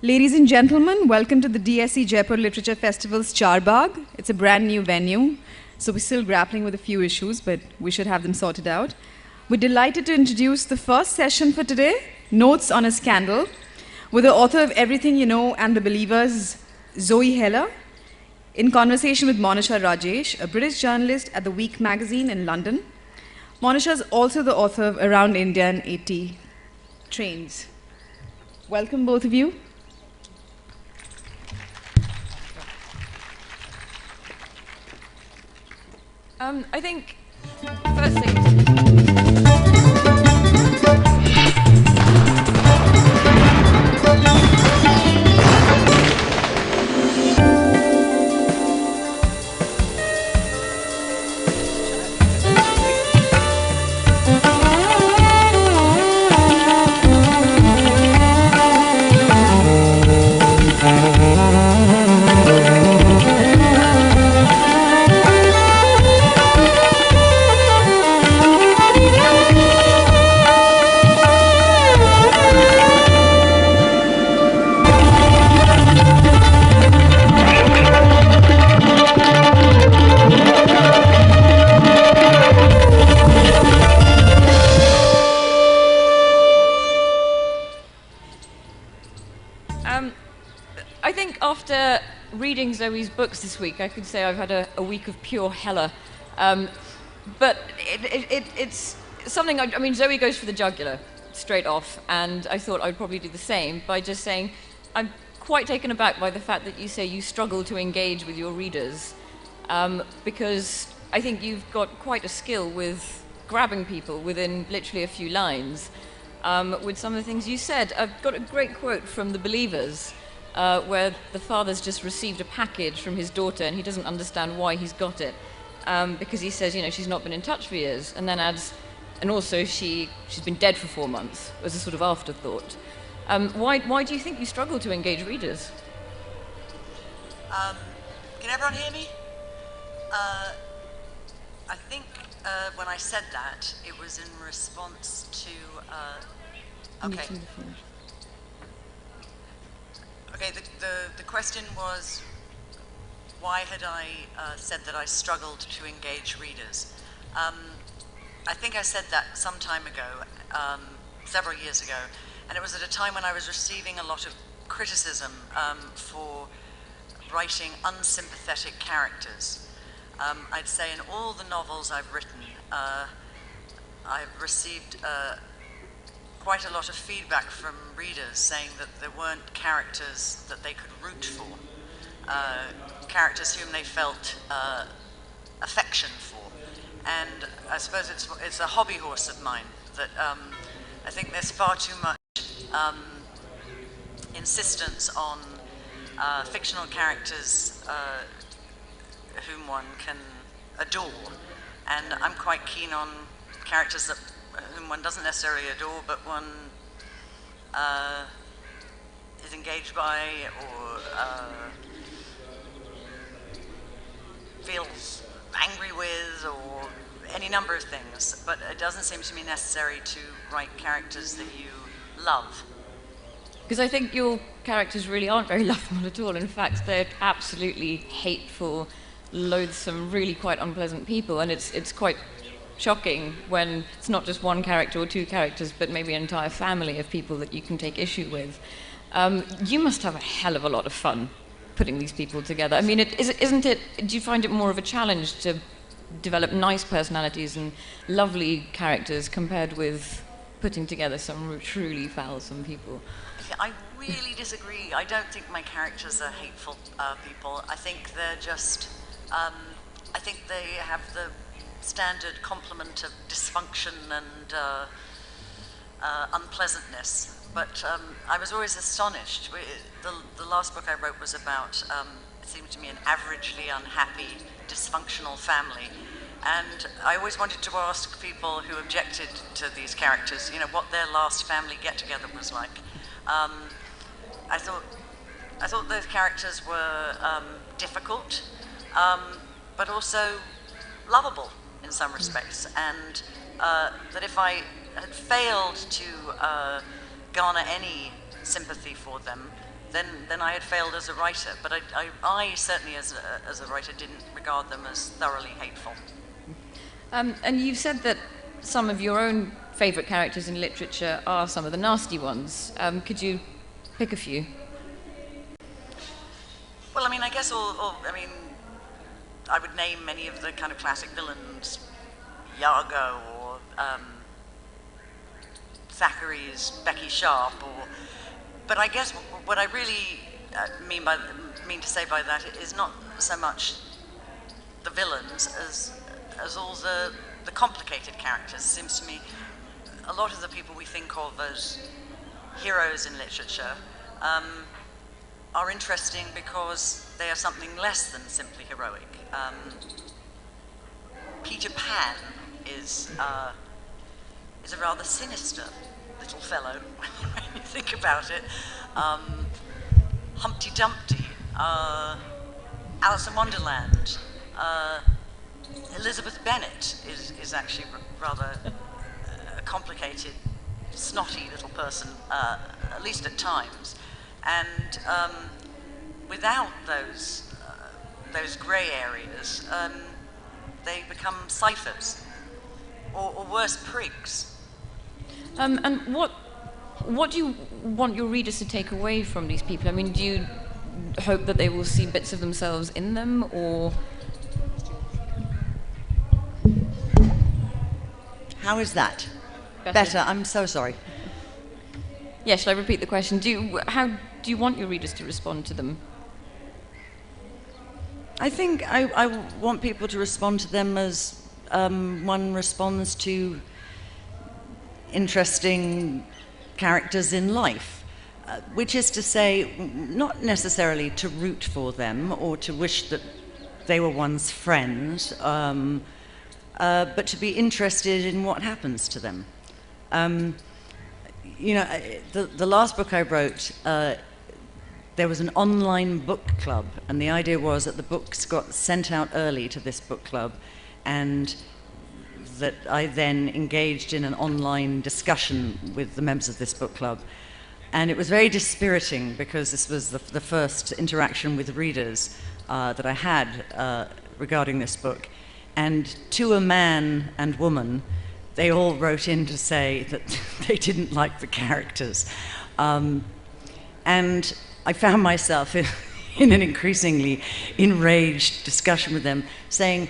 Ladies and gentlemen, welcome to the DSE Jaipur Literature Festival's Charbagh. It's a brand new venue, so we're still grappling with a few issues, but we should have them sorted out. We're delighted to introduce the first session for today, Notes on a Scandal, with the author of Everything You Know and The Believers, Zoe Heller, in conversation with Monisha Rajesh, a British journalist at The Week magazine in London. Monisha is also the author of Around India in 80 Trains. Welcome, both of you. I think, first thing... I think after reading Zoe's books this week, I could say I've had a week of pure Heller. But it's something, I mean, Zoe goes for the jugular straight off, and I thought I'd probably do the same by just saying, I'm quite taken aback by the fact that you say you struggle to engage with your readers, because I think you've got quite a skill with grabbing people within literally a few lines. With some of the things you said, I've got a great quote from The Believers, where the father's just received a package from his daughter and he doesn't understand why he's got it, because he says, you know, she's not been in touch for years, and then adds, and also she's been dead for 4 months, as a sort of afterthought. Why do you think you struggle to engage readers? Can everyone hear me? I think when I said that, it was in response to... okay. Okay, the question was, why had I said that I struggled to engage readers? I think I said that some time ago, several years ago, and it was at a time when I was receiving a lot of criticism for writing unsympathetic characters. I'd say in all the novels I've written, I've received quite a lot of feedback from readers saying that there weren't characters that they could root for, characters whom they felt affection for. And I suppose it's a hobby horse of mine that I think there's far too much insistence on fictional characters whom one can adore. And I'm quite keen on characters that whom one doesn't necessarily adore, but one is engaged by or feels angry with, or any number of things. But it doesn't seem to me necessary to write characters that you love. Because I think your characters really aren't very lovable at all. In fact, they're absolutely hateful, loathsome, really quite unpleasant people, and it's quite shocking when it's not just one character or two characters, but maybe an entire family of people that you can take issue with. You must have a hell of a lot of fun putting these people together. I mean, isn't it, do you find it more of a challenge to develop nice personalities and lovely characters compared with putting together some truly foulsome people? I really disagree. I don't think my characters are hateful people. I think they're just, I think they have the standard complement of dysfunction and unpleasantness. But I was always astonished. The last book I wrote was about, it seemed to me, an averagely unhappy, dysfunctional family. And I always wanted to ask people who objected to these characters, you know, what their last family get-together was like. I thought those characters were difficult, but also lovable in some respects, and that if I had failed to garner any sympathy for them, then I had failed as a writer. But I certainly, as a writer, didn't regard them as thoroughly hateful. And you've said that some of your own favourite characters in literature are some of the nasty ones. Could you pick a few? Well, I mean, I guess I would name many of the kind of classic villains, Iago or Thackeray's Becky Sharp, but I guess what I really mean to say by that is not so much the villains as all the complicated characters. It seems to me a lot of the people we think of as heroes in literature are interesting because they are something less than simply heroic. Peter Pan is a rather sinister little fellow when you think about it. Humpty Dumpty, Alice in Wonderland, Elizabeth Bennet is actually rather a complicated, snotty little person, at least at times. And without those grey areas, they become ciphers, or worse, prigs. And what do you want your readers to take away from these people? I mean, do you hope that they will see bits of themselves in them, or... How is that? Better. I'm so sorry. Yeah, shall I repeat the question? How do you want your readers to respond to them? I think I want people to respond to them as one responds to interesting characters in life, which is to say, not necessarily to root for them or to wish that they were one's friends, but to be interested in what happens to them. The last book I wrote, there was an online book club, and the idea was that the books got sent out early to this book club, and that I then engaged in an online discussion with the members of this book club. And it was very dispiriting because this was the first interaction with readers that I had regarding this book. And to a man and woman, they all wrote in to say that they didn't like the characters. And I found myself in an increasingly enraged discussion with them, saying,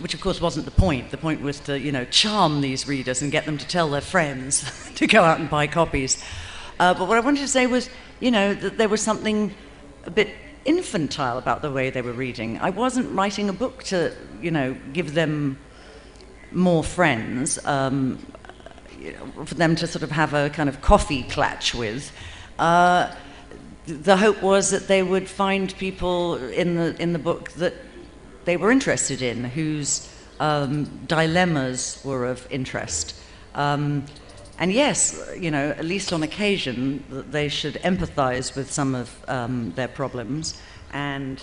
which of course wasn't the point. The point was to, charm these readers and get them to tell their friends to go out and buy copies. But what I wanted to say was, that there was something a bit infantile about the way they were reading. I wasn't writing a book to, give them more friends, for them to sort of have a kind of coffee clatch with. The hope was that they would find people in the book that they were interested in, whose dilemmas were of interest. And yes, at least on occasion, they should empathize with some of their problems and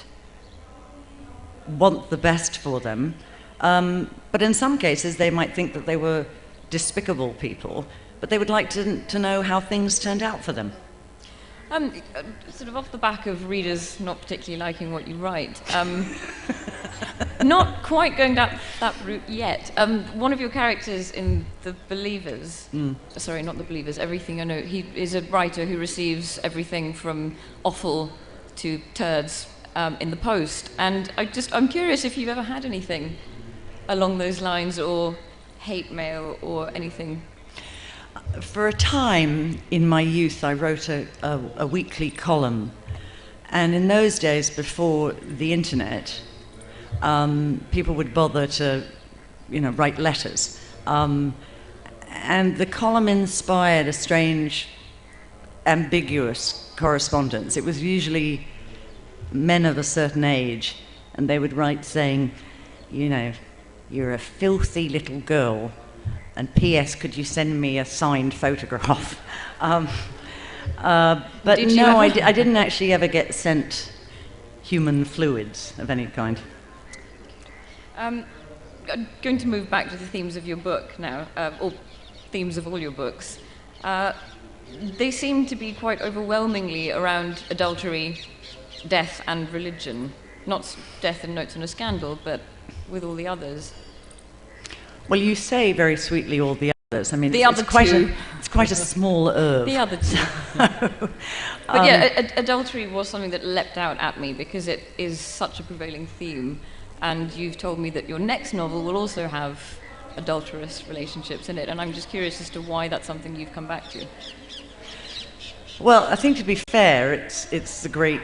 want the best for them. But in some cases, they might think that they were despicable people, but they would like to know how things turned out for them. Sort of off the back of readers not particularly liking what you write, not quite going down that route yet. One of your characters in The Believers, sorry, not The Believers, Everything I Know, he is a writer who receives everything from offal to turds in the post. And I'm curious if you've ever had anything along those lines, or hate mail or anything. For a time in my youth, I wrote a weekly column. And in those days, before the internet, people would bother to, write letters. And the column inspired a strange, ambiguous correspondence. It was usually men of a certain age, and they would write saying, you're a filthy little girl, and P.S., could you send me a signed photograph? But no, I didn't actually ever get sent human fluids of any kind. I'm going to move back to the themes of your book now, or themes of all your books. they seem to be quite overwhelmingly around adultery, death, and religion. Not death and Notes on a Scandal, but with all the others. Well, you say very sweetly all the others. I mean, The other two. It's quite a small oeuvre. The other two. But yeah, adultery was something that leapt out at me because it is such a prevailing theme. And you've told me that your next novel will also have adulterous relationships in it. And I'm just curious as to why that's something you've come back to. Well, I think to be fair, it's the great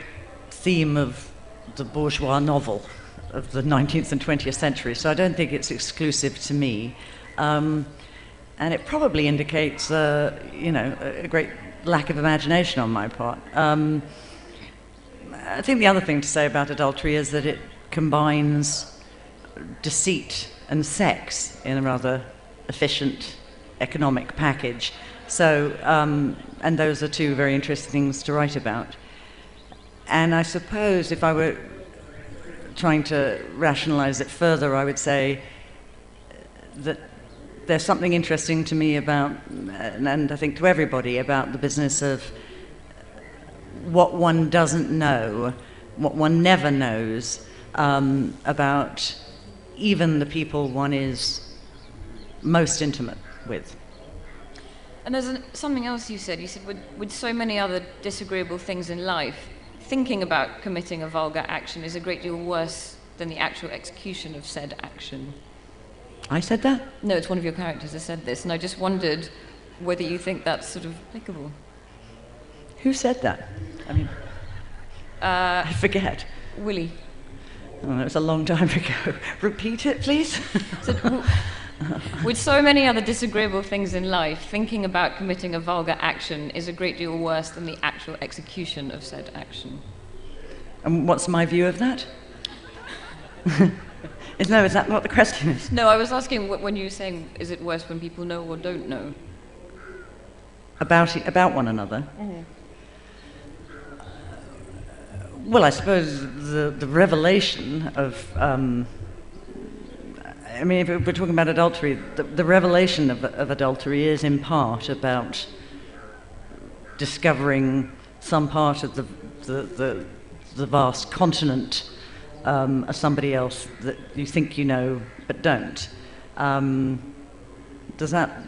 theme of the bourgeois novel of the 19th and 20th century, so I don't think it's exclusive to me. And it probably indicates, a great lack of imagination on my part. I think the other thing to say about adultery is that it combines deceit and sex in a rather efficient economic package. So, and those are two very interesting things to write about. And I suppose if I were trying to rationalize it further, I would say that there's something interesting to me about, and I think to everybody, about the business of what one doesn't know, what one never knows, about even the people one is most intimate with. And there's something else you said. You said, with so many other disagreeable things in life, thinking about committing a vulgar action is a great deal worse than the actual execution of said action. I said that? No, it's one of your characters that said this, and I just wondered whether you think that's sort of applicable. Who said that? I mean, I forget. Willie. Oh, it was a long time ago. Repeat it, please. With so many other disagreeable things in life, thinking about committing a vulgar action is a great deal worse than the actual execution of said action. And what's my view of that? Is that what the question is? No, I was asking when you were saying, is it worse when people know or don't know? About one another? Mm-hmm. Well, I suppose the revelation of... if we're talking about adultery, the revelation of adultery is in part about discovering some part of the vast continent as somebody else that you think you know but don't. Does that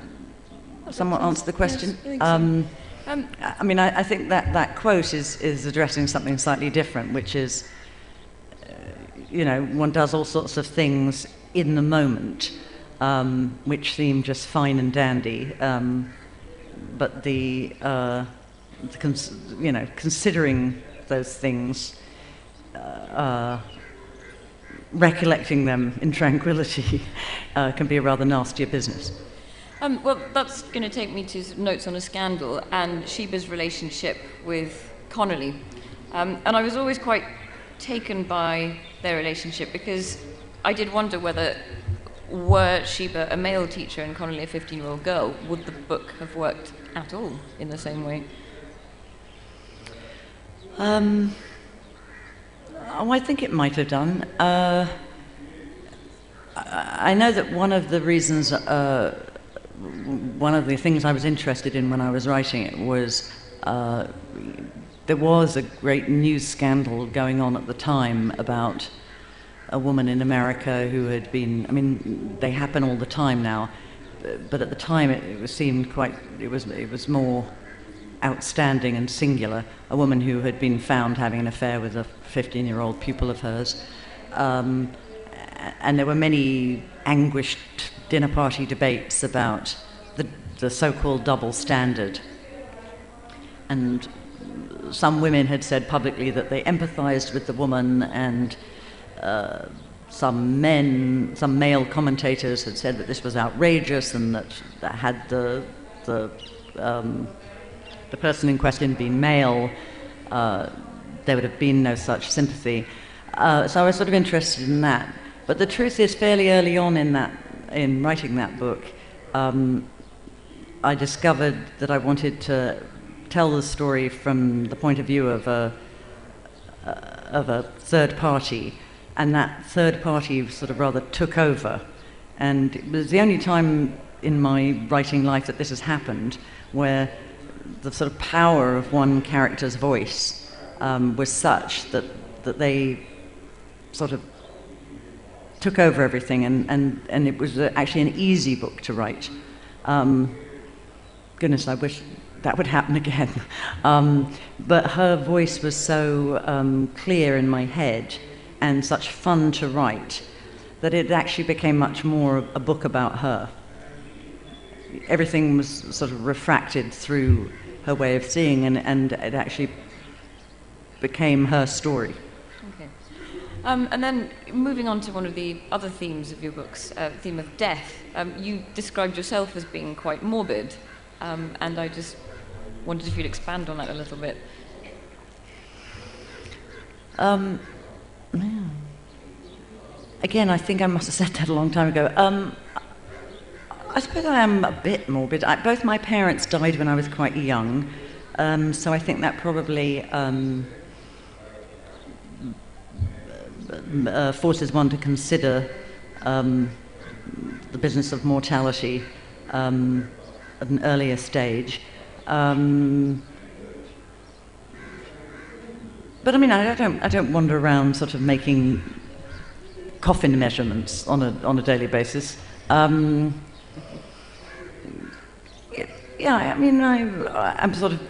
somewhat answer the question? Yes, I think so. I think that quote is addressing something slightly different, which is, one does all sorts of things in the moment, which seem just fine and dandy, but considering those things, recollecting them in tranquility, can be a rather nastier business. Well, that's going to take me to Notes on a Scandal and Sheba's relationship with Connolly. And I was always quite taken by their relationship because I did wonder whether, were Sheba a male teacher and Connolly a 15-year-old girl, would the book have worked at all in the same way? I think it might have done. I know that one of the reasons, one of the things I was interested in when I was writing it was there was a great news scandal going on at the time about a woman in America who had been, they happen all the time now, but at the time it was more outstanding and singular, a woman who had been found having an affair with a 15-year-old pupil of hers. And there were many anguished dinner party debates about the so-called double standard. And some women had said publicly that they empathized with the woman, and some male commentators had said that this was outrageous, and that had the person in question been male, there would have been no such sympathy. So I was sort of interested in that. But the truth is, fairly early on in writing that book, I discovered that I wanted to tell the story from the point of view of a third party, and that third party sort of rather took over. And it was the only time in my writing life that this has happened, where the sort of power of one character's voice was such that they sort of took over everything, and it was actually an easy book to write. Goodness, I wish that would happen again. But her voice was so clear in my head and such fun to write that it actually became much more a book about her. Everything was sort of refracted through her way of seeing, and it actually became her story. Okay. And then moving on to one of the other themes of your books, theme of death, you described yourself as being quite morbid, and I just wondered if you'd expand on that a little bit. Again, I think I must have said that a long time ago. I suppose I am a bit morbid. Both my parents died when I was quite young, so I think that probably forces one to consider the business of mortality at an earlier stage. But I mean, I don't wander around sort of making coffin measurements on a daily basis. Yeah, I mean, I'm sort of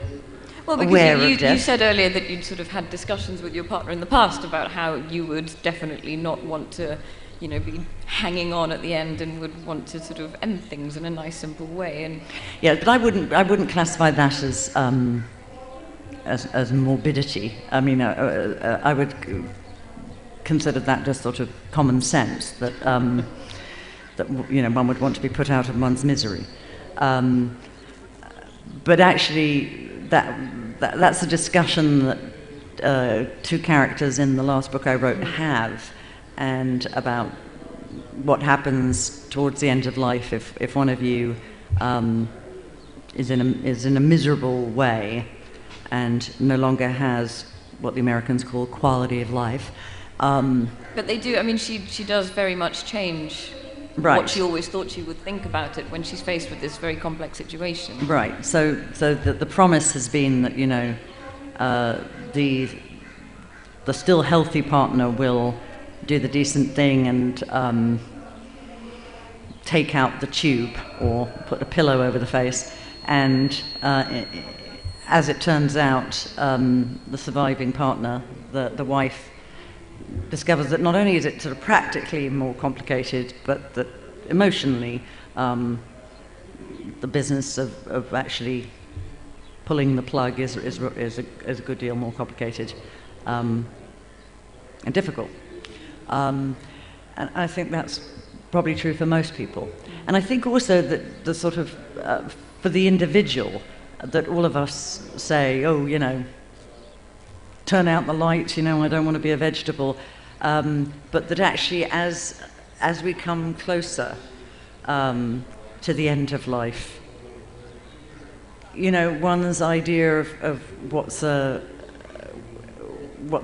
aware of death. You said earlier that you'd sort of had discussions with your partner in the past about how you would definitely not want to, be hanging on at the end and would want to sort of end things in a nice, simple way. And yeah, but I wouldn't classify that as morbidity. I mean, I would consider that just sort of common sense that one would want to be put out of one's misery. But actually, that's a discussion that two characters in the last book I wrote have, and about what happens towards the end of life if one of you is in a miserable way and no longer has what the Americans call quality of life. But they do. I mean, she does very much change. Right. What she always thought she would think about it when she's faced with this very complex situation. Right. So the promise has been that the still healthy partner will do the decent thing and take out the tube or put a pillow over the face, and as it turns out, the surviving partner, the wife, discovers that not only is it sort of practically more complicated, but that emotionally the business of actually pulling the plug is a good deal more complicated and difficult. And I think that's probably true for most people. And I think also that the sort of for the individual, that all of us say, turn out the light, I don't want to be a vegetable. But that actually as we come closer to the end of life, one's idea of what's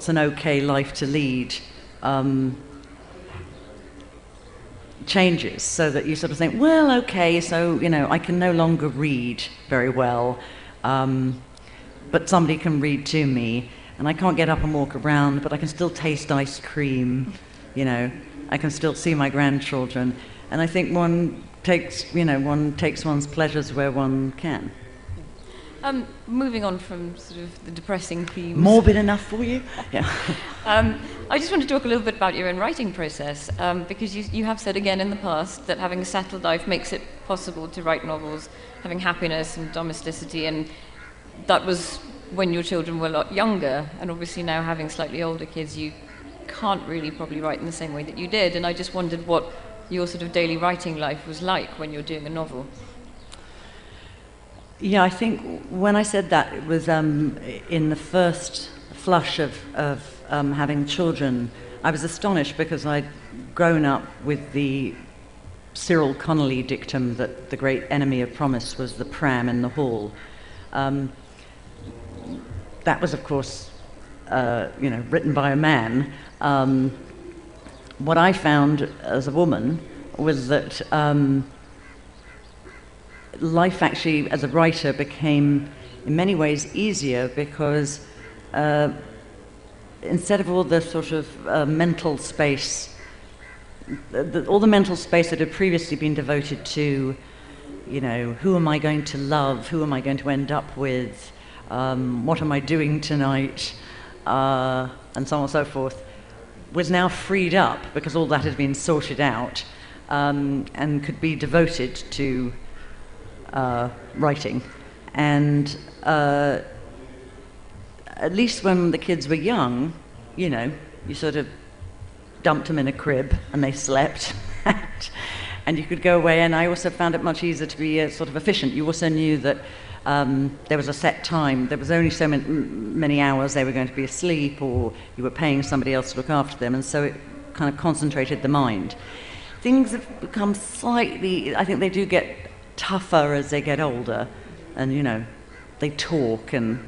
an okay life to lead changes, so that you sort of think, well, okay, so, I can no longer read very well, but somebody can read to me. And I can't get up and walk around, but I can still taste ice cream, I can still see my grandchildren. And I think one takes one's pleasures where one can. Moving on from sort of the depressing themes. Morbid enough for you? Yeah. I just want to talk a little bit about your own writing process, because you have said again in the past that having a settled life makes it possible to write novels, having happiness and domesticity, and that was when your children were a lot younger, and obviously now having slightly older kids, you can't really probably write in the same way that you did, and I just wondered what your sort of daily writing life was like when you're doing a novel. Yeah, I think when I said that, it was in the first flush of having children, I was astonished because I'd grown up with the Cyril Connolly dictum that the great enemy of promise was the pram in the hall. That was, of course, written by a man. What I found as a woman was that life actually, as a writer, became in many ways easier because instead of all the sort of mental space, all the mental space that had previously been devoted to, you know, who am I going to love, who am I going to end up with, what am I doing tonight, and so on and so forth, was now freed up because all that had been sorted out and could be devoted to writing. And at least when the kids were young, you know, you sort of dumped them in a crib and they slept and you could go away. And I also found it much easier to be sort of efficient. You also knew that there was a set time. There was only so many hours they were going to be asleep, or you were paying somebody else to look after them, and so it kind of concentrated the mind. Things have become slightly, I think they do get tougher as they get older, and, you know, they talk and,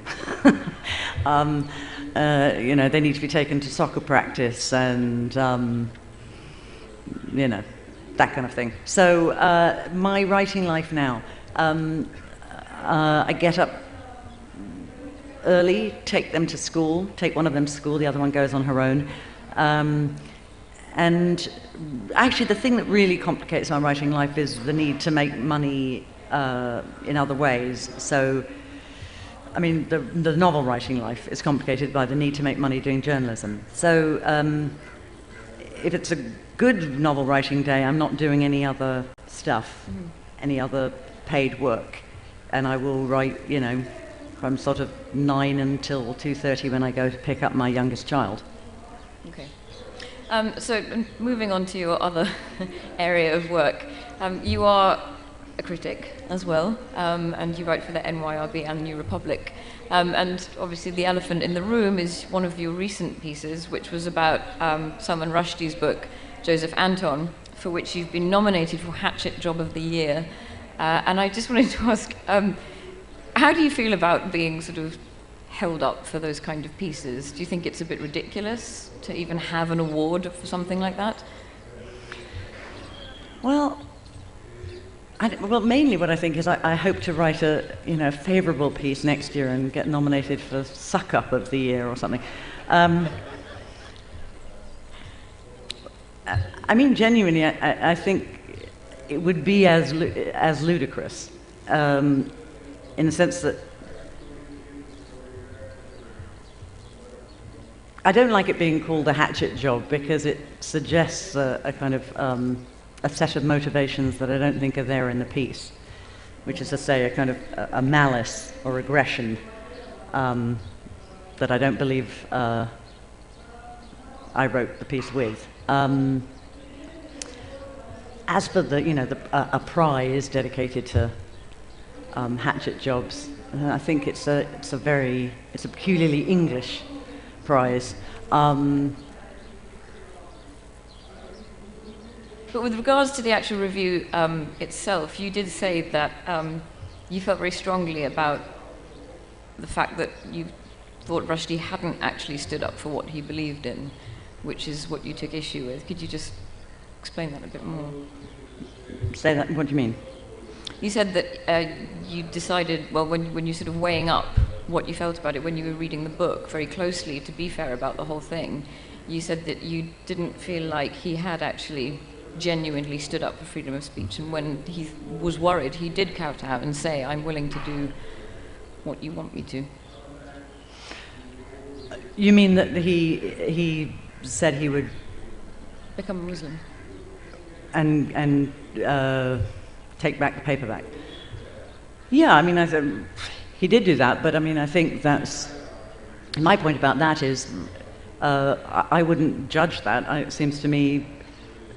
you know, they need to be taken to soccer practice and, you know, that kind of thing. So my writing life now, I get up early, take them to school, take one of them to school, the other one goes on her own. And actually the thing that really complicates my writing life is the need to make money in other ways. So, I mean, the novel writing life is complicated by the need to make money doing journalism. So if it's a good novel writing day, I'm not doing any other stuff, any other paid work. And I will write, you know, from sort of 9 until 2:30 when I go to pick up my youngest child. Okay. So moving on to your other area of work, you are a critic as well, and you write for the NYRB and New Republic. And obviously the elephant in the room is one of your recent pieces, which was about Salman Rushdie's book, Joseph Anton, for which you've been nominated for Hatchet Job of the Year. And I just wanted to ask, how do you feel about being sort of held up for those kind of pieces? Do you think it's a bit ridiculous to even have an award for something like that? Well, mainly what I think is I hope to write a, you know, favourable piece next year and get nominated for Suck Up of the Year or something. I mean, genuinely, I think it would be as ludicrous, in the sense that I don't like it being called a hatchet job because it suggests a kind of a set of motivations that I don't think are there in the piece, which is to say a kind of a malice or aggression that I don't believe I wrote the piece with. As for the, you know, a prize dedicated to hatchet jobs, I think it's a peculiarly English prize. But with regards to the actual review itself, you did say that you felt very strongly about the fact that you thought Rushdie hadn't actually stood up for what he believed in, which is what you took issue with. Could you just explain that a bit more? Say that, what do you mean? You said that you decided, well, when you sort of weighing up what you felt about it when you were reading the book very closely, to be fair about the whole thing, you said that you didn't feel like he had actually genuinely stood up for freedom of speech, and when he was worried, he did kowtow and say, I'm willing to do what you want me to. You mean that he said he would become a Muslim and take back the paperback? Yeah, I mean, I said he did do that, but I mean, I think that's my point about that is I wouldn't judge that. It seems to me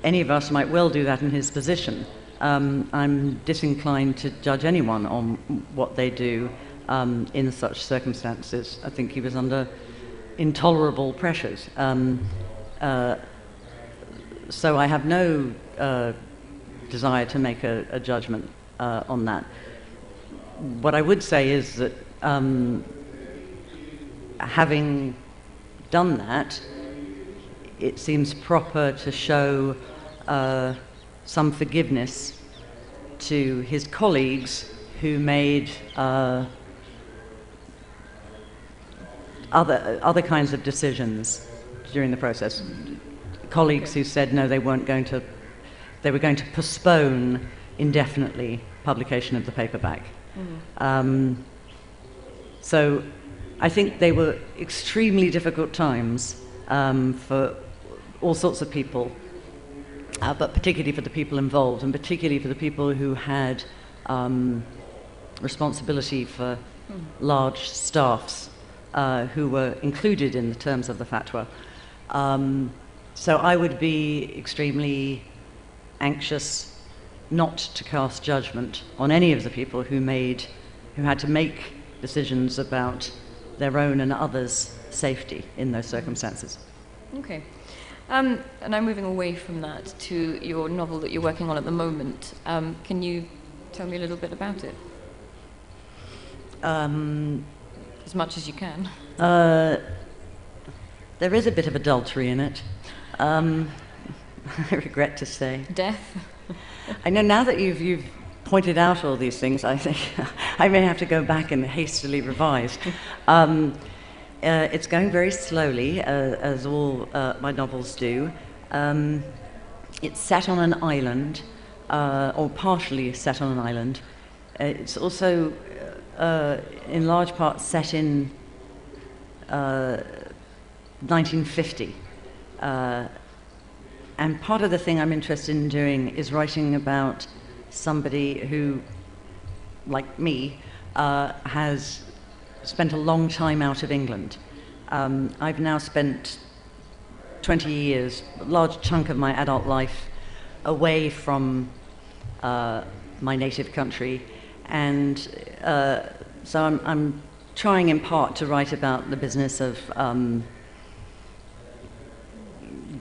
any of us might well do that in his position. I'm disinclined to judge anyone on what they do in such circumstances. I think he was under intolerable pressures. So I have no desire to make a judgment on that. What I would say is that having done that, it seems proper to show some forgiveness to his colleagues who made other kinds of decisions during the process. Colleagues who said no, they were going to postpone indefinitely publication of the paperback. So I think they were extremely difficult times for all sorts of people, but particularly for the people involved, and particularly for the people who had responsibility for large staffs who were included in the terms of the fatwa. So I would be extremely anxious not to cast judgment on any of the people who had to make decisions about their own and others' safety in those circumstances. Okay. And I'm moving away from that to your novel that you're working on at the moment. Can you tell me a little bit about it? As much as you can. There is a bit of adultery in it. I regret to say. Death? I know now that you've pointed out all these things, I think I may have to go back and hastily revise. It's going very slowly, as all my novels do. It's set on an island, or partially set on an island. It's also, in large part, set in 1950. And part of the thing I'm interested in doing is writing about somebody who, like me, has spent a long time out of England. I've now spent 20 years, a large chunk of my adult life, away from my native country, and so I'm trying in part to write about the business of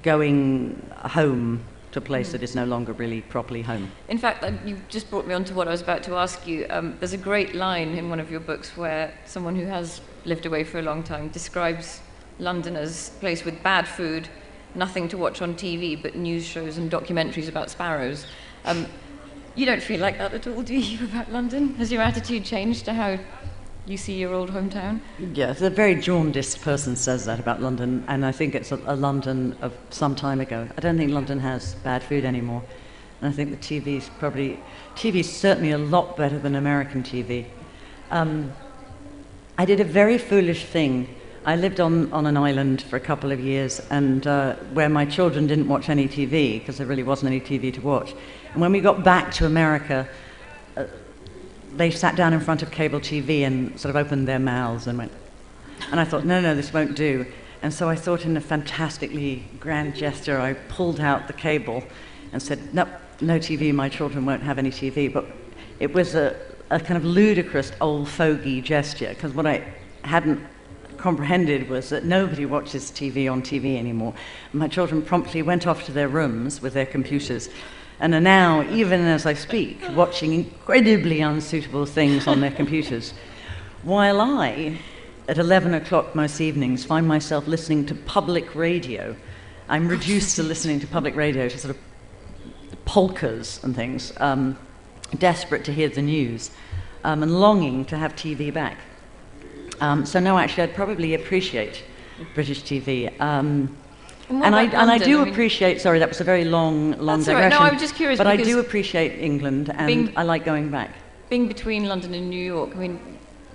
going home to a place that is no longer really properly home. In fact, you just brought me on to what I was about to ask you. There's a great line in one of your books where someone who has lived away for a long time describes London as a place with bad food, nothing to watch on TV but news shows and documentaries about sparrows. You don't feel like that at all, do you, about London? Has your attitude changed to how you see your old hometown? Yes, a very jaundiced person says that about London, and I think it's a London of some time ago. I don't think London has bad food anymore, and I think the TV's certainly a lot better than American TV. I did a very foolish thing. I lived on an island for a couple of years, and where my children didn't watch any TV, because there really wasn't any TV to watch. And when we got back to America, they sat down in front of cable TV and sort of opened their mouths and went, and I thought, no, this won't do. And so I thought, in a fantastically grand gesture, I pulled out the cable and said, no TV, my children won't have any TV. But it was a kind of ludicrous old fogey gesture, because what I hadn't comprehended was that nobody watches TV on TV anymore. My children promptly went off to their rooms with their computers, and are now, even as I speak, watching incredibly unsuitable things on their computers, while I, at 11 o'clock most evenings, find myself listening to public radio. I'm reduced to listening to public radio, to sort of polkas and things, desperate to hear the news, and longing to have TV back. So no, actually, I'd probably appreciate British TV. And I do appreciate. Sorry, that was a very long digression. Right. No, I was just curious. But I do appreciate England, and I like going back. Being between London and New York, I mean,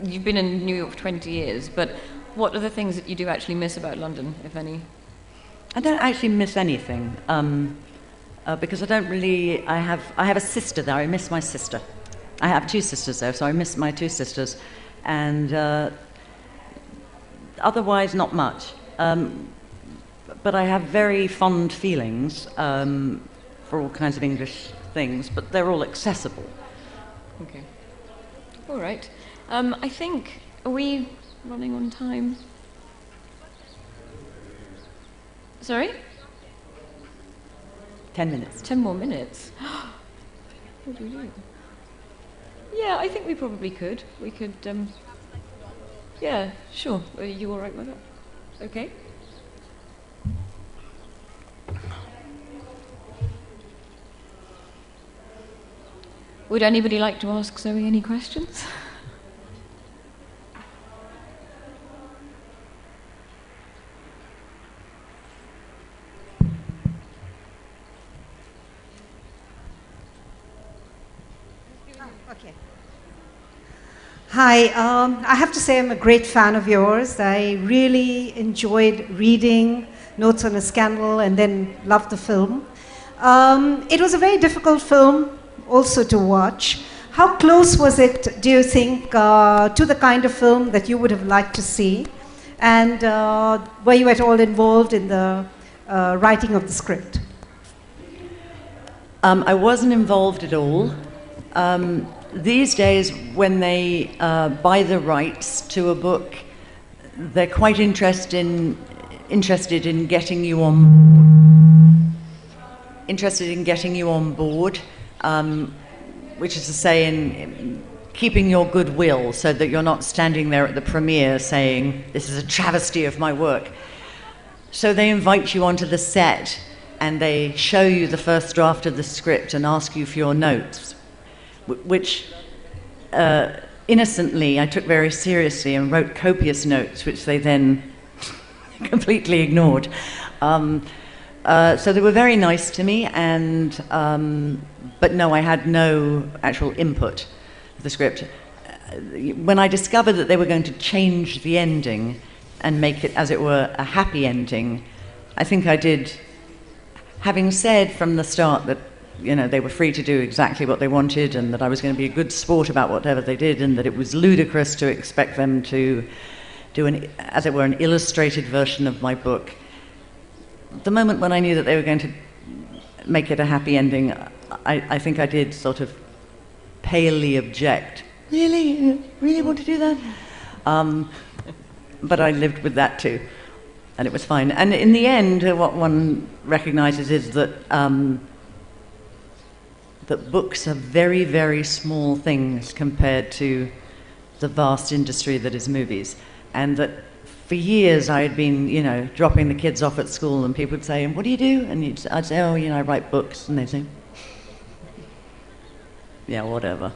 you've been in New York for 20 years, but what are the things that you do actually miss about London, if any? I don't actually miss anything, because I don't really. I have a sister there. I miss my sister. I have two sisters there, so I miss my two sisters, and otherwise not much. But I have very fond feelings for all kinds of English things, but they're all accessible. Okay. All right. I think, are we running on time? Sorry? 10 minutes. 10 more minutes? What do we do? Yeah, I think we probably could. We could, yeah, sure. Are you all right with that? Okay. Would anybody like to ask Zoe any questions? Hi, I have to say I'm a great fan of yours. I really enjoyed reading Notes on a Scandal and then loved the film. It was a very difficult film also to watch. How close was it, do you think, to the kind of film that you would have liked to see? And were you at all involved in the writing of the script? I wasn't involved at all. These days, when they buy the rights to a book, they're quite interested in getting you on board, which is to say, in keeping your goodwill, so that you're not standing there at the premiere saying, "This is a travesty of my work." So they invite you onto the set, and they show you the first draft of the script and ask you for your notes, which innocently I took very seriously and wrote copious notes, which they then completely ignored. So they were very nice to me, and but no, I had no actual input of the script. When I discovered that they were going to change the ending and make it, as it were, a happy ending, I think I did, having said from the start that, you know, they were free to do exactly what they wanted, and that I was going to be a good sport about whatever they did, and that it was ludicrous to expect them to do as it were, an illustrated version of my book. The moment when I knew that they were going to make it a happy ending, I think I did sort of palely object. Really? You really want to do that? But I lived with that too, and it was fine. And in the end, what one recognizes is that that books are very, very small things compared to the vast industry that is movies. And that for years I had been, you know, dropping the kids off at school, and people would say, "And what do you do?" And I'd say, "Oh, you know, I write books." And they'd say, "Yeah, whatever."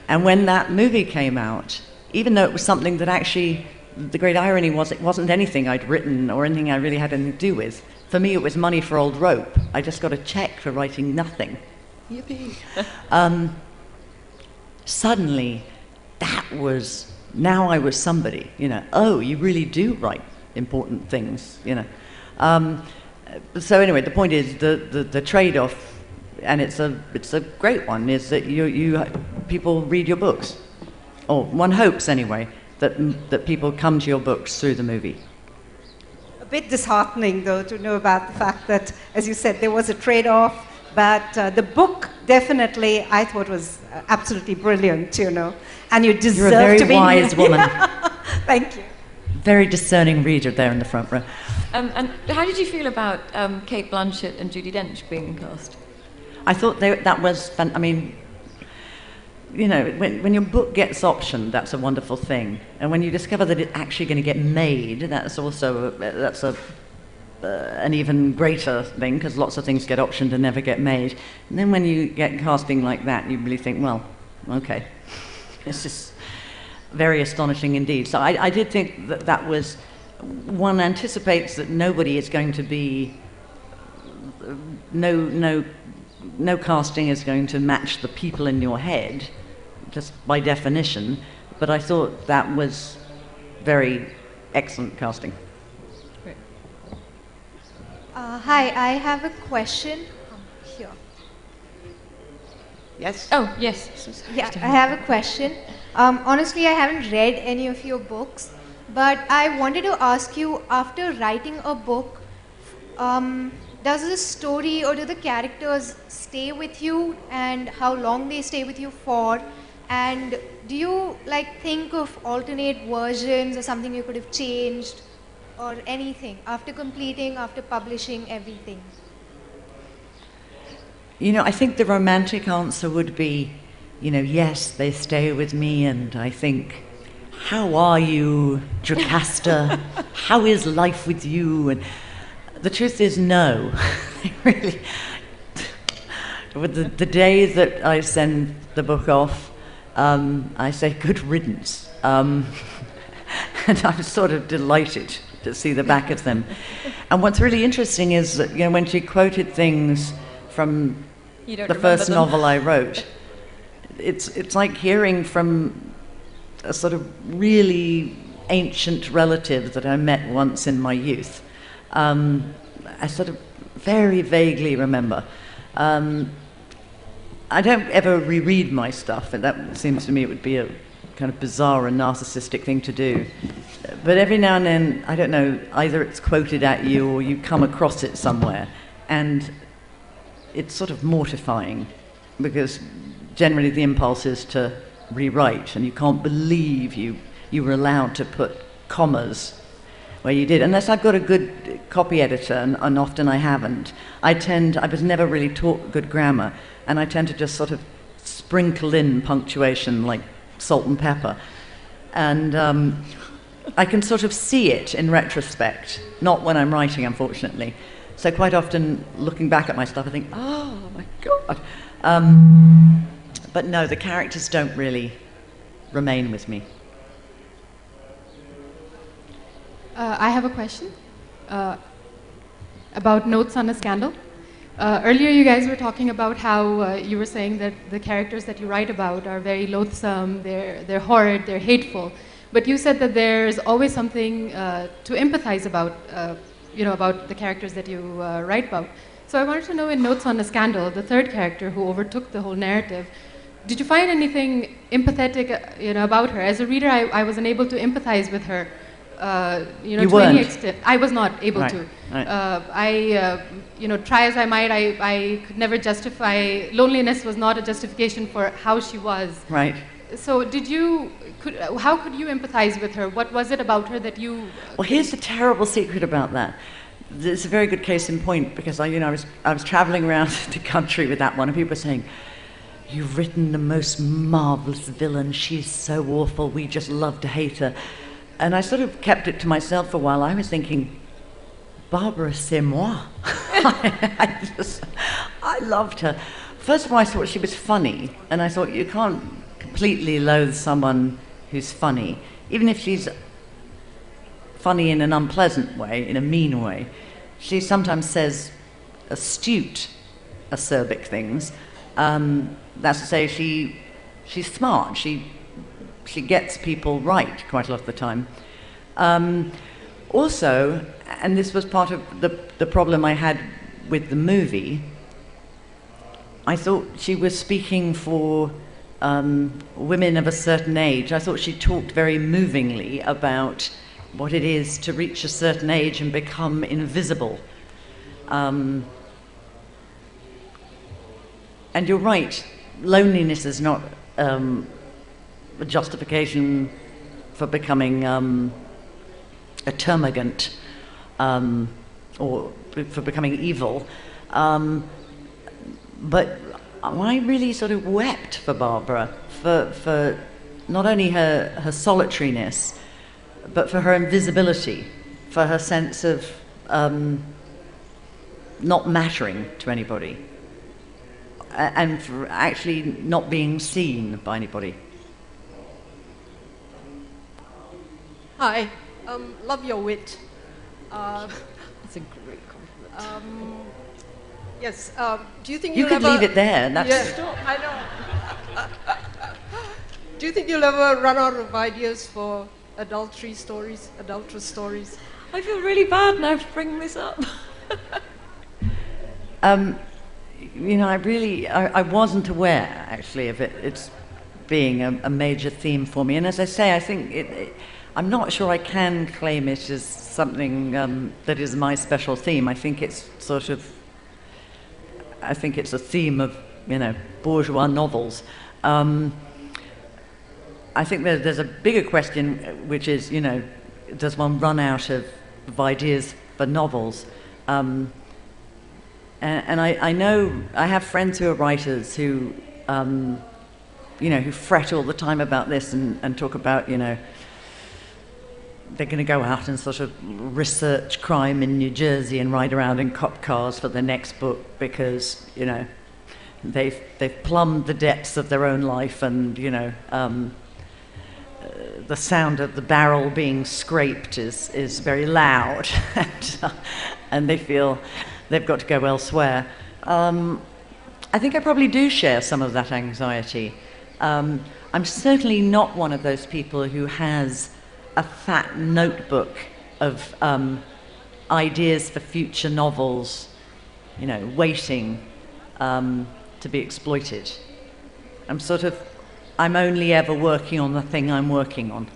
And when that movie came out, even though it was something that actually, the great irony was, it wasn't anything I'd written or anything I really had anything to do with. For me, it was money for old rope. I just got a check for writing nothing. Yippee. Suddenly, that was, now I was somebody, you know. Oh, you really do write important things, you know. So anyway, the point is, the trade-off, and it's a great one, is that people read your books, or one hopes anyway that people come to your books through the movie. A bit disheartening, though, to know about the fact that, as you said, there was a trade-off, but the book definitely I thought was absolutely brilliant, you know, and you deserve You're a very to be wise woman. Thank you. Very discerning reader there in the front row. And how did you feel about Kate Blanchett and Judi Dench being cast? I thought that was fun. I mean, you know, when your book gets optioned, that's a wonderful thing. And when you discover that it's actually going to get made, that's also an even greater thing, because lots of things get optioned and never get made. And then when you get casting like that, you really think, well, okay, it's just very astonishing indeed. So I did think that was, one anticipates that nobody is going to be, no casting is going to match the people in your head, just by definition. But I thought that was very excellent casting. Hi, I have a question. Here. Yes? Oh, yes. Yeah, I have a question. Honestly, I haven't read any of your books, but I wanted to ask you, after writing a book, does the story or do the characters stay with you, and how long they stay with you for? And do you think of alternate versions or something you could have changed or anything after publishing everything? You know, I think the romantic answer would be, you know, yes, they stay with me, and I think, how are you, Jocasta? How is life with you? And the truth is, no. Really. With the day that I send the book off, I say good riddance. And I'm sort of delighted to see the back of them. And what's really interesting is that, you know, when she quoted things from the first novel I wrote, it's like hearing from a sort of really ancient relative that I met once in my youth. I sort of very vaguely remember. I don't ever reread my stuff, and that seems to me it would be a kind of bizarre and narcissistic thing to do. But every now and then, I don't know, either it's quoted at you or you come across it somewhere, and it's sort of mortifying, because generally the impulse is to rewrite, and you can't believe you were allowed to put commas where you did, unless I've got a good copy editor, and often I haven't. I was never really taught good grammar, and I tend to just sort of sprinkle in punctuation like salt and pepper. And I can sort of see it in retrospect, not when I'm writing, unfortunately. So quite often, looking back at my stuff, I think, oh my God. But no, the characters don't really remain with me. I have a question about Notes on a Scandal. Earlier you guys were talking about how you were saying that the characters that you write about are very loathsome, they're horrid, they're hateful. But you said that there's always something to empathize about, about the characters that you write about. So I wanted to know, in Notes on a Scandal, the third character who overtook the whole narrative, did you find anything empathetic about her? As a reader, I was unable to empathize with her. To any extent. I was not able to. Right. Try as I might, I could never justify. Loneliness was not a justification for how she was. Right. So how could you empathize with her? What was it about her that you... Well, here's the terrible secret about that. It's a very good case in point, because I was traveling around the country with that one, and people were saying, "You've written the most marvelous villain. She's so awful. We just love to hate her." And I sort of kept it to myself for a while. I was thinking, Barbara, c'est moi. I loved her. First of all, I thought she was funny, and I thought you can't completely loathe someone who's funny, even if she's funny in an unpleasant way, in a mean way. She sometimes says astute, acerbic things. That's to say, she's smart. She gets people right quite a lot of the time. Also, and this was part of the problem I had with the movie, I thought she was speaking for women of a certain age. I thought she talked very movingly about what it is to reach a certain age and become invisible. And you're right, loneliness is not a justification for becoming a termagant or for becoming evil. But I really sort of wept for Barbara, for not only her solitariness, but for her invisibility, for her sense of not mattering to anybody, and for actually not being seen by anybody. Hi, love your wit. That's a great compliment. Yes, do you think you you'll could ever... leave it there. Yeah, I know. Do you think you'll ever run out of ideas for adulterous stories? I feel really bad now for bringing this up. I wasn't aware, actually, of it's being a major theme for me. And as I say, I think I'm not sure I can claim it as something that is my special theme. I think it's a theme of, bourgeois novels. I think there's a bigger question, which is, does one run out of ideas for novels? And I know I have friends who are writers who, who fret all the time about this and talk about, they're going to go out and sort of research crime in New Jersey and ride around in cop cars for the next book because, they've plumbed the depths of their own life, and, the sound of the barrel being scraped is very loud, and they feel they've got to go elsewhere. I think I probably do share some of that anxiety. I'm certainly not one of those people who has a fat notebook of ideas for future novels, waiting to be exploited. I'm only ever working on the thing I'm working on.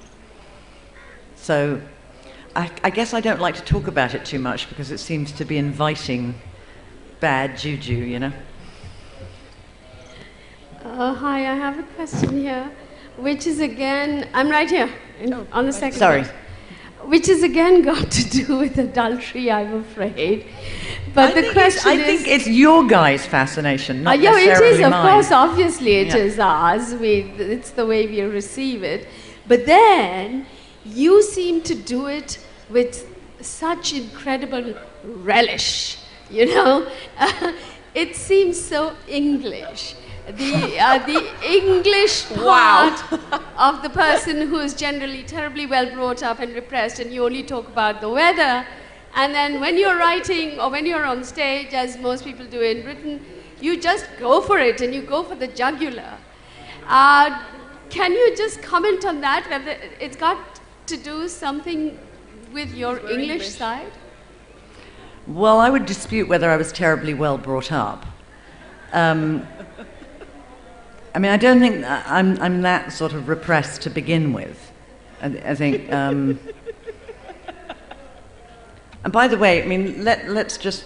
So I guess I don't like to talk about it too much because it seems to be inviting bad juju, Hi, I have a question here, which is again, I'm right here on the second Sorry. page, which is again got to do with adultery, I'm afraid. But the question I think it's your guys' fascination, not yeah, necessarily it is, of mine. course, obviously it is ours. It's the way we receive it. But then, you seem to do it with such incredible relish, It seems so English. The English part of the person who is generally terribly well brought up and repressed, and you only talk about the weather. And then when you're writing or when you're on stage, as most people do in Britain, you just go for it and you go for the jugular. Can you just comment on that, whether it's got to do something with your English side? Well, I would dispute whether I was terribly well brought up. I don't think I'm that sort of repressed to begin with. I think... And by the way, let's just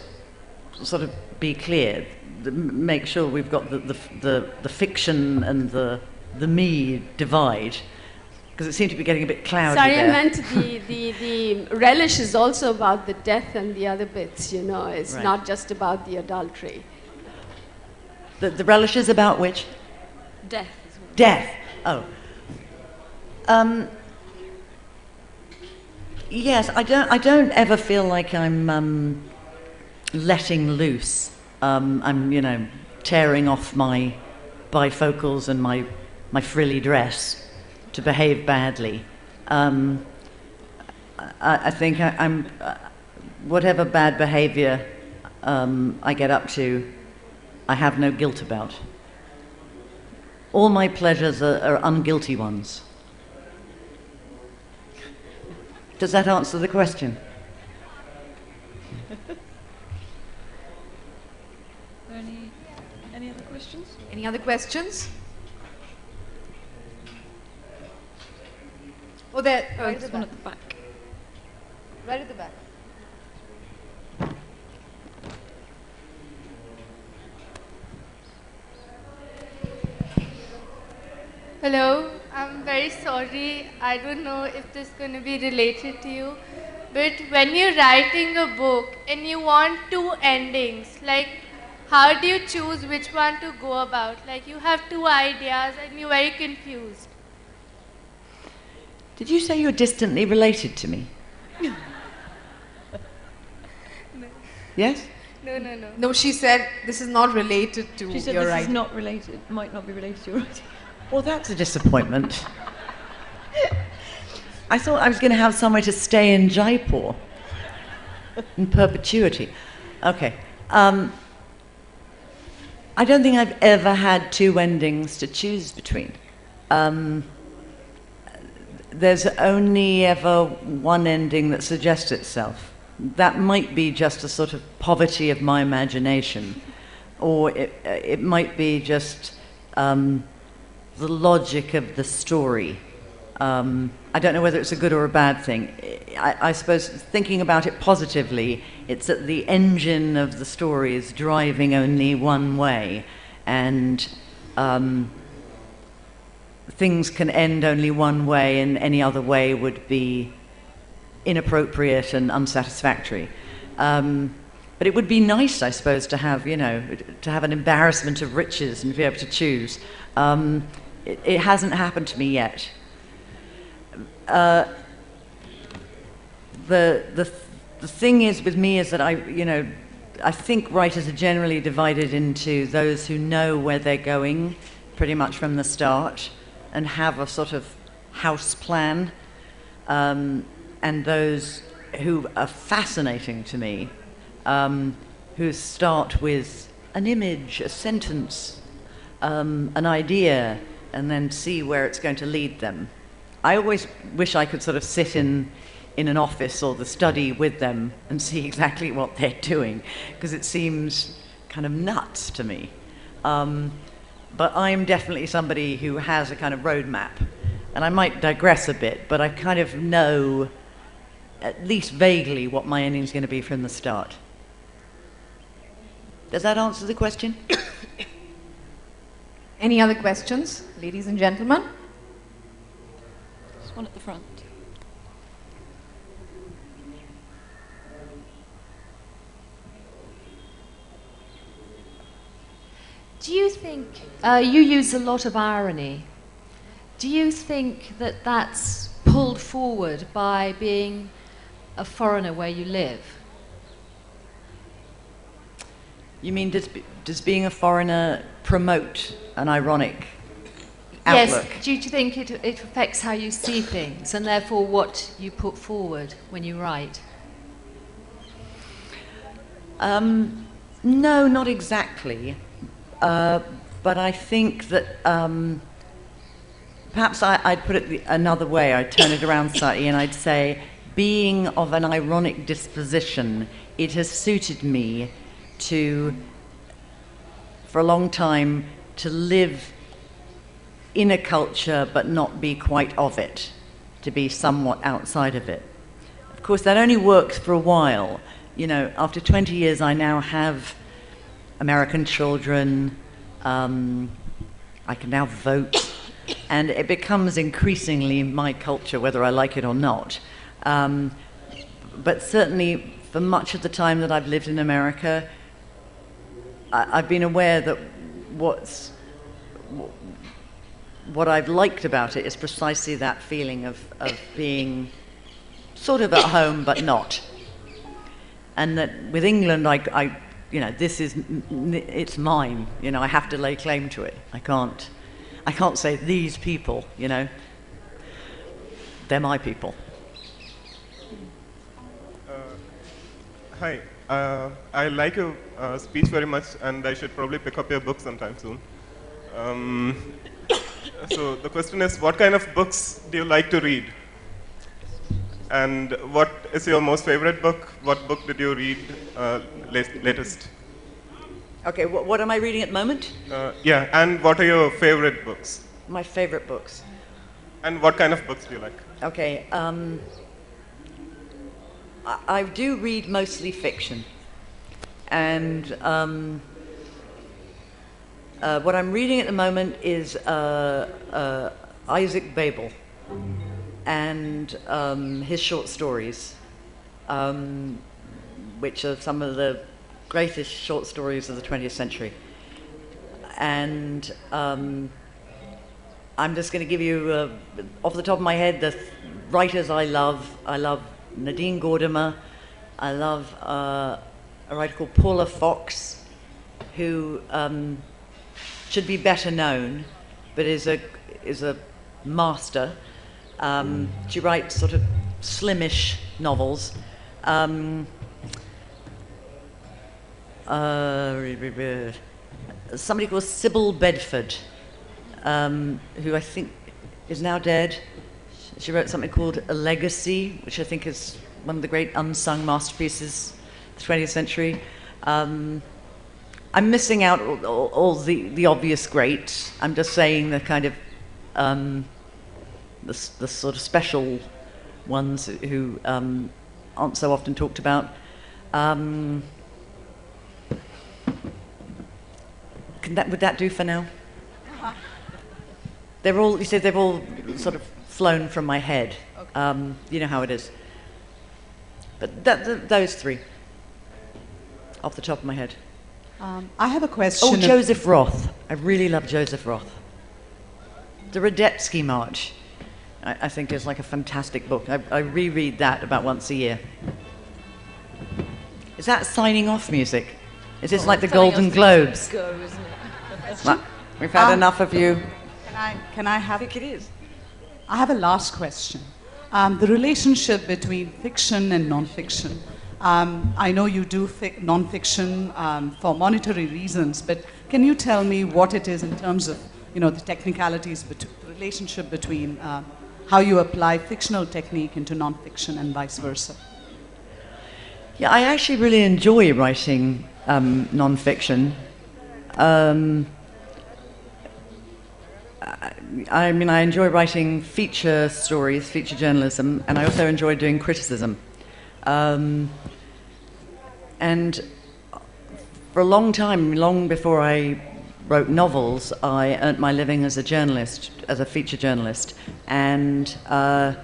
sort of be clear, make sure we've got the fiction and the me divide, because it seemed to be getting a bit cloudy Sorry, there. I meant the relish is also about the death and the other bits, It's Right. not just about the adultery. The relish is about which? Death. Death. Oh. Yes, I don't ever feel like I'm letting loose. I'm tearing off my bifocals and my frilly dress to behave badly. I think I'm whatever bad behavior I get up to, I have no guilt about. All my pleasures are unguilty ones. Does that answer the question? Any other questions? Any other questions? Oh, there. Oh, there's one at the back. Right at the back. Hello, I'm very sorry. I don't know if this is going to be related to you. But when you're writing a book and you want two endings, like how do you choose which one to go about? Like you have two ideas and you're very confused. Did you say you're distantly related to me? No. Yes? No, no, no. No, she said this is not related to She said your this writing. is not related, might not be related to your writing. Well, that's a disappointment. I thought I was going to have somewhere to stay in Jaipur in perpetuity. Okay. I don't think I've ever had two endings to choose between. There's only ever one ending that suggests itself. That might be just a sort of poverty of my imagination, or it might be just the logic of the story. I don't know whether it's a good or a bad thing. I suppose thinking about it positively, it's that the engine of the story is driving only one way, and things can end only one way, and any other way would be inappropriate and unsatisfactory. But it would be nice, I suppose, to have, to have an embarrassment of riches and be able to choose. It hasn't happened to me yet. The thing is with me is that I think writers are generally divided into those who know where they're going pretty much from the start and have a sort of house plan, and those who are fascinating to me, who start with an image, a sentence, an idea, and then see where it's going to lead them. I always wish I could sort of sit in an office or the study with them and see exactly what they're doing, because it seems kind of nuts to me. But I'm definitely somebody who has a kind of roadmap, and I might digress a bit, but I kind of know at least vaguely what my ending's going to be from the start. Does that answer the question? Any other questions, ladies and gentlemen? There's one at the front. Do you think, you use a lot of irony, do you think that that's pulled forward by being a foreigner where you live? You mean, does being a foreigner promote an ironic outlook? Yes, do you think it affects how you see things and therefore what you put forward when you write? No, not exactly. But I think that perhaps I'd put it another way. I'd turn it around slightly and I'd say, being of an ironic disposition, it has suited me for a long time, to live in a culture but not be quite of it, to be somewhat outside of it. Of course, that only works for a while. You know, after 20 years, I now have American children, I can now vote, and it becomes increasingly my culture, whether I like it or not. But certainly, for much of the time that I've lived in America, I've been aware that what I've liked about it is precisely that feeling of being sort of at home but not. And that with England, I you know, it's mine. You know, I have to lay claim to it. I can't say these people. You know, they're my people. Hi, I like your speech very much, and I should probably pick up your book sometime soon. So the question is, what kind of books do you like to read? And what is your most favorite book? What book did you read latest? Okay, what am I reading at the moment? Yeah, and what are your favorite books? My favorite books. And what kind of books do you like? Okay, I do read mostly fiction. And what I'm reading at the moment is Isaac Babel and his short stories, which are some of the greatest short stories of the 20th century. And I'm just going to give you, off the top of my head, the writers I love. I love Nadine Gordimer. I love a writer called Paula Fox, who should be better known, but is a master. She writes sort of slimish novels. Somebody called Sybil Bedford, who I think is now dead. She wrote something called A Legacy, which I think is one of the great unsung masterpieces of the 20th century. I'm missing out all the obvious greats. I'm just saying the kind of the sort of special ones who aren't so often talked about. Would that do for now? They're all, you said they've all sort of flown from my head. Okay. You know how it is. But those three, off the top of my head. I have a question. Oh, Joseph Roth. I really love Joseph Roth. The Radetzky March, I think, is like a fantastic book. I reread that about once a year. Is that signing off music? Is this like the Golden Globes? Go, isn't it? We've had enough of you. Can I have? I think it is. I have a last question. The relationship between fiction and nonfiction. I know you do nonfiction for monetary reasons, but can you tell me what it is in terms of the technicalities, the relationship between how you apply fictional technique into nonfiction and vice versa. Yeah, I actually really enjoy writing nonfiction. I mean, I enjoy writing feature stories, feature journalism, and I also enjoy doing criticism. And for a long time, long before I wrote novels, I earned my living as a journalist, as a feature journalist. And I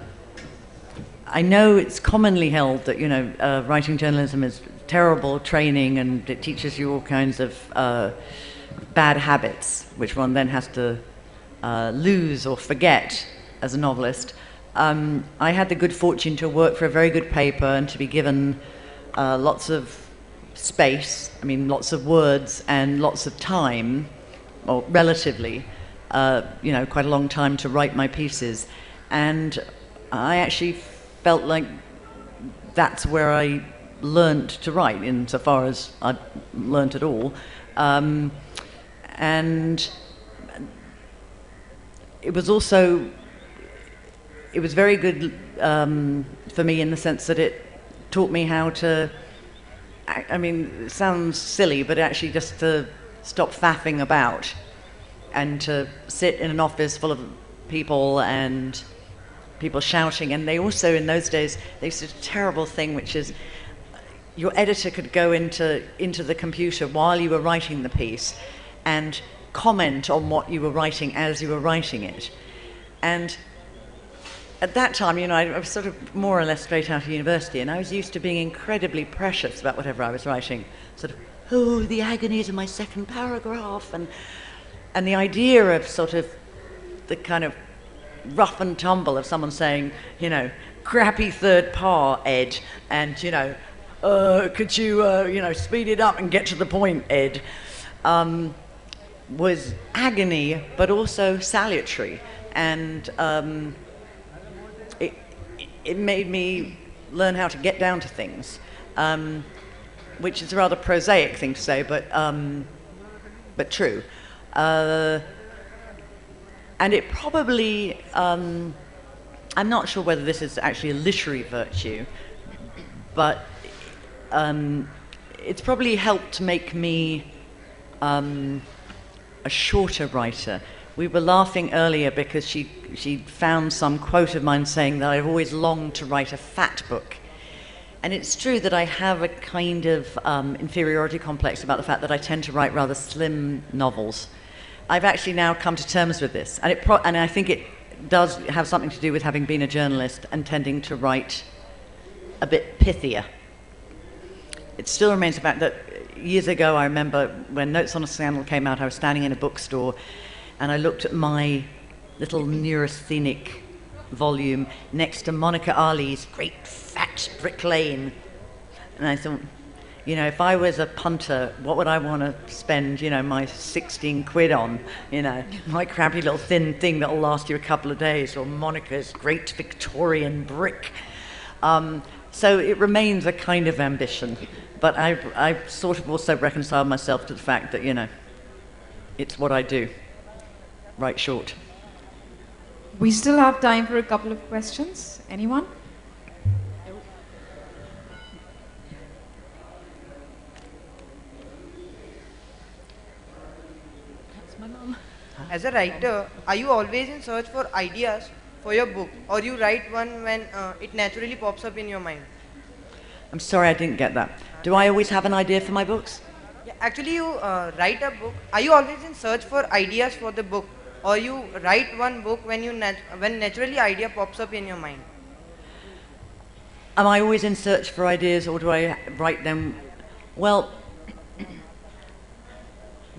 know it's commonly held that, writing journalism is terrible training and it teaches you all kinds of bad habits, which one then has to lose or forget as a novelist. I had the good fortune to work for a very good paper and to be given lots of space, lots of words and lots of time, or relatively, quite a long time to write my pieces. And I actually felt like that's where I learned to write, insofar as I learned at all. And it was very good for me in the sense that it taught me how to, it sounds silly, but actually just to stop faffing about and to sit in an office full of people and people shouting. And they also, in those days, they used to do a terrible thing, which is your editor could go into the computer while you were writing the piece and comment on what you were writing as you were writing it. And at that time, I was sort of more or less straight out of university, and I was used to being incredibly precious about whatever I was writing. Sort of, oh, the agonies of my second paragraph, and the idea of sort of the kind of rough and tumble of someone saying, crappy third par, Ed, and, could you, speed it up and get to the point, Ed, was agony, but also salutary. And it made me learn how to get down to things, which is a rather prosaic thing to say, but true. And it probably, I'm not sure whether this is actually a literary virtue, but it's probably helped make me a shorter writer. We were laughing earlier because she found some quote of mine saying that I've always longed to write a fat book. And it's true that I have a kind of inferiority complex about the fact that I tend to write rather slim novels. I've actually now come to terms with this, and I think it does have something to do with having been a journalist and tending to write a bit pithier. It still remains the fact that years ago, I remember when Notes on a Scandal came out, I was standing in a bookstore and I looked at my little neurasthenic volume next to Monica Ali's Great Fat Brick Lane. And I thought, if I was a punter, what would I want to spend, my 16 quid on? My crappy little thin thing that'll last you a couple of days, or Monica's Great Victorian Brick. So it remains a kind of ambition. But I've sort of also reconciled myself to the fact that, it's what I do. Write short. We still have time for a couple of questions. Anyone? That's my mum. As a writer, are you always in search for ideas for your book, or you write one when it naturally pops up in your mind? I'm sorry, I didn't get that. Do I always have an idea for my books? Yeah, actually, you write a book. Are you always in search for ideas for the book, or you write one book when when naturally idea pops up in your mind? Am I always in search for ideas, or do I write them? Well,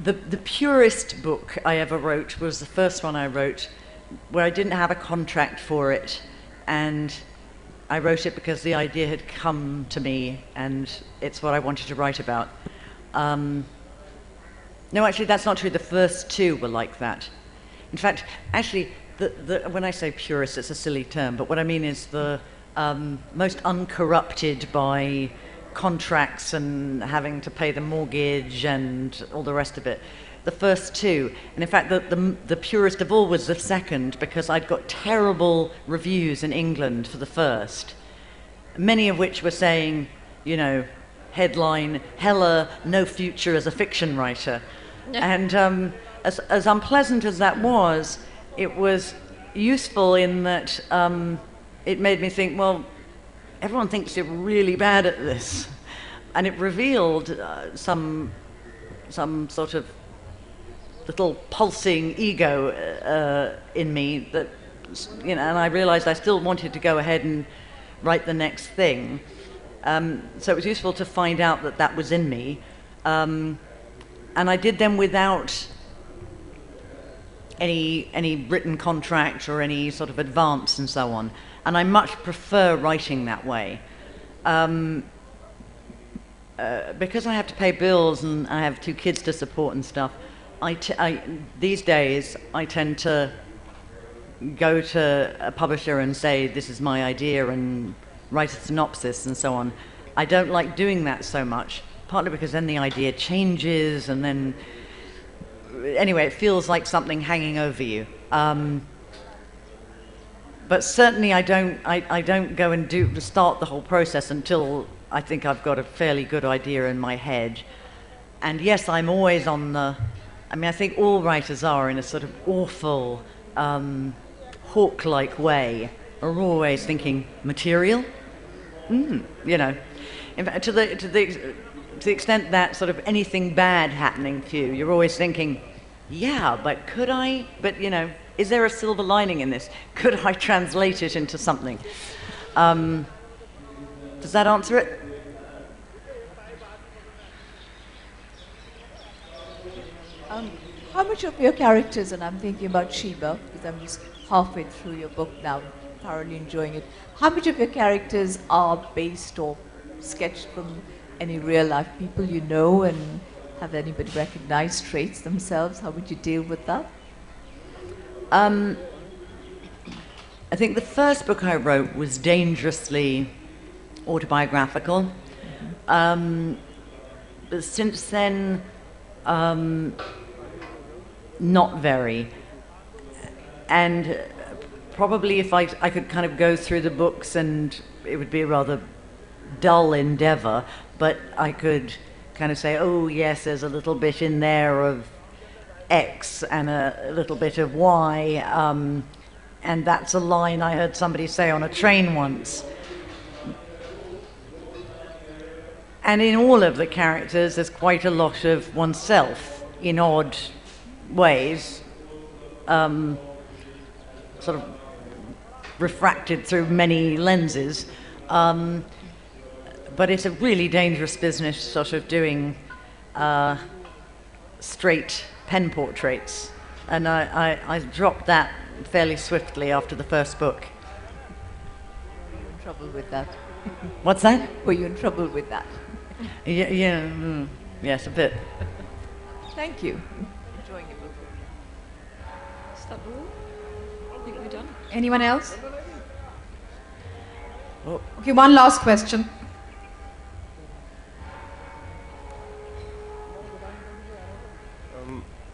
the purest book I ever wrote was the first one I wrote, where I didn't have a contract for it, and I wrote it because the idea had come to me, and it's what I wanted to write about. No, actually, that's not true. The first two were like that. In fact, actually, when I say purist, it's a silly term, but what I mean is the most uncorrupted by contracts and having to pay the mortgage and all the rest of it. the first two. And in fact, the purest of all was the second, because I'd got terrible reviews in England for the first, many of which were saying, you know, headline, Heller, no future as a fiction writer. And as unpleasant as that was, it was useful in that it made me think, well, everyone thinks you're really bad at this. And it revealed some sort of little pulsing ego in me that, you know, and I realized I still wanted to go ahead and write the next thing. So it was useful to find out that that was in me. And I did them without any written contract or any sort of advance and so on. And I much prefer writing that way. Because I have to pay bills and I have 2 kids to support and stuff, these days I tend to go to a publisher and say, this is my idea, and write a synopsis and so on. I don't like doing that so much, partly because then the idea changes, and then, anyway, it feels like something hanging over you. But certainly I don't go and start the whole process until I think I've got a fairly good idea in my head. And yes, I'm always on the, I mean, I think all writers are in a sort of awful, hawk-like way, are always thinking, material? You know. In fact, to the extent that sort of anything bad happening to you, you're always thinking, yeah, but could I, but you know, is there a silver lining in this? Could I translate it into something? Does that answer it? How much of your characters, and I'm thinking about Sheba, because I'm just halfway through your book now, thoroughly enjoying it, how much of your characters are based or sketched from any real life people you know, and have anybody recognized traits themselves? How would you deal with that? I think the first book I wrote was dangerously autobiographical. But since then, not very. And probably if I could kind of go through the books, and it would be a rather dull endeavor, but I could kind of say, oh yes, there's a little bit in there of X and a little bit of Y, and that's a line I heard somebody say on a train once. And in all of the characters, there's quite a lot of oneself in odd ways, sort of refracted through many lenses. But it's a really dangerous business, sort of doing straight pen portraits. And I dropped that fairly swiftly after the first book. Were you in trouble with that? What's that? Were you in trouble with that? Yeah, yes, a bit. Thank you. Enjoying your book. Is that all? I think we're done. Anyone else? Oh. Okay, one last question.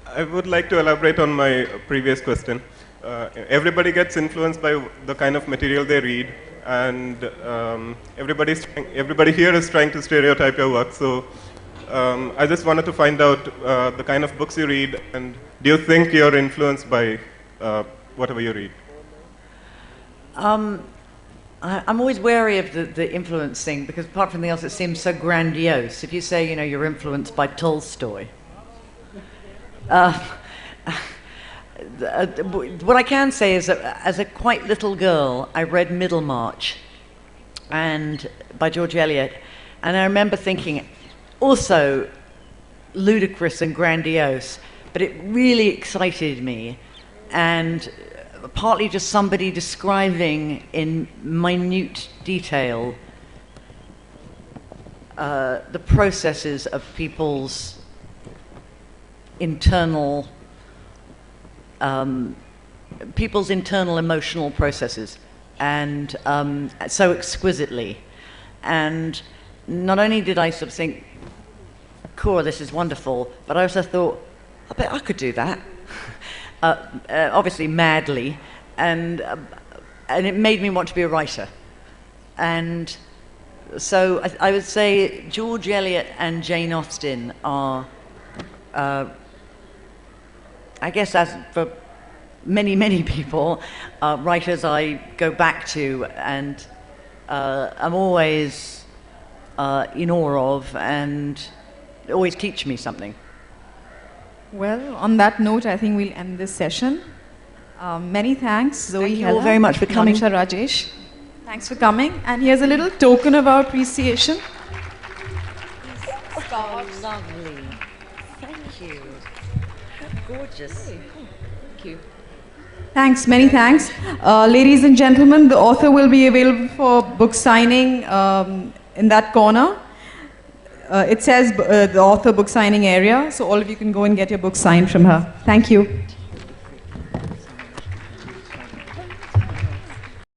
I would like to elaborate on my previous question. Everybody gets influenced by the kind of material they read, and everybody here is trying to stereotype your work. So I just wanted to find out the kind of books you read, and do you think you're influenced by whatever you read? I'm always wary of the influence thing, because apart from anything else, it seems so grandiose. If you say, you know, you're influenced by Tolstoy, what I can say is that as a quite little girl, I read Middlemarch and by George Eliot, and I remember thinking, also ludicrous and grandiose, but it really excited me, and partly just somebody describing in minute detail the processes of people's internal emotional processes, and so exquisitely. And not only did I sort of think, cool, this is wonderful, but I also thought, I bet I could do that. Obviously madly, and it made me want to be a writer. And so I would say George Eliot and Jane Austen are, I guess as for many people, writers I go back to and I'm always in awe of, and always teach me something. Well, on that note, I think we'll end this session. Many thanks, Zoe Thank you Heller, all very much for coming. Monisha Rajesh. Thanks for coming. And here's a little token of our appreciation. Oh, lovely. Thank you. Gorgeous. Thank you. Thanks, many thanks. Ladies and gentlemen, the author will be available for book signing in that corner. It says the author book signing area, so all of you can go and get your book signed from her. Thank you.